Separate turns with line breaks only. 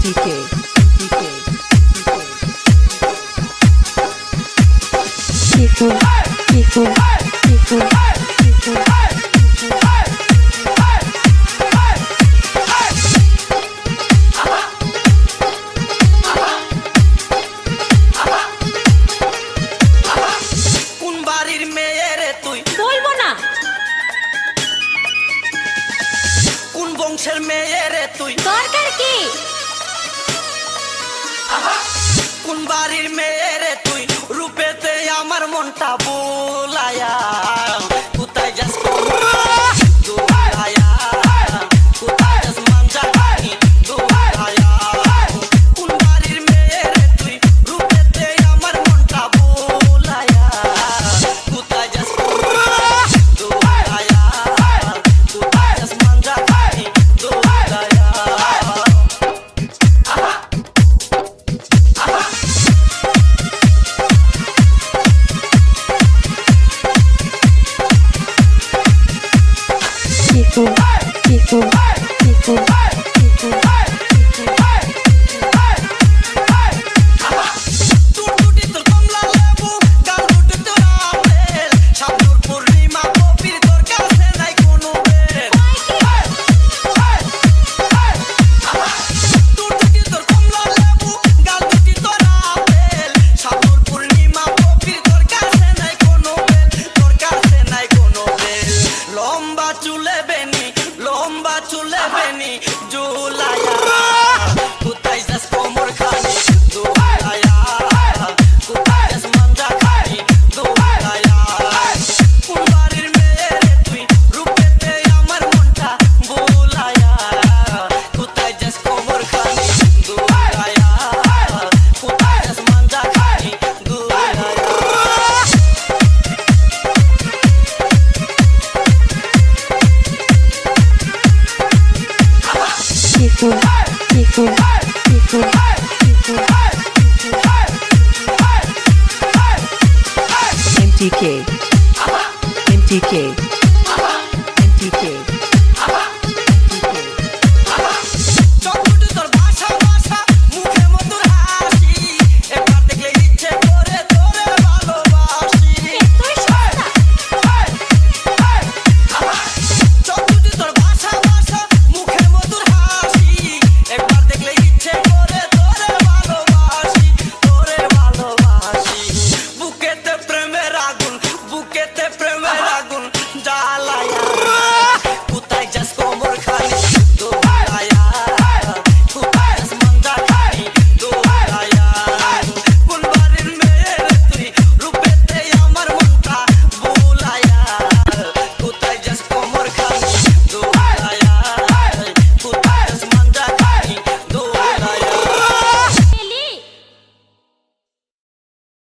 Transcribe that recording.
MTK.
কোন বাড়ির মেয়ে রে তুই?
বলবো না।
কোন বংশের মেয়ে রে তুই?
দরকার কি?
কোন বাড়ির মেয়ে রে তুই? রূপেতে আমার মনটা বোলায়া, কোথায় যাস দোলায়া, কোথায় যাস মাঞ্জা খানি দোলায়া। কোন বাড়ির মেয়ে রে তুই? রূপেতে আমার মনটা বোলায়া, কোথায় যাস দোলায়া, কোথায় যাস মাঞ্জা খানি দোলায়া।
MTK.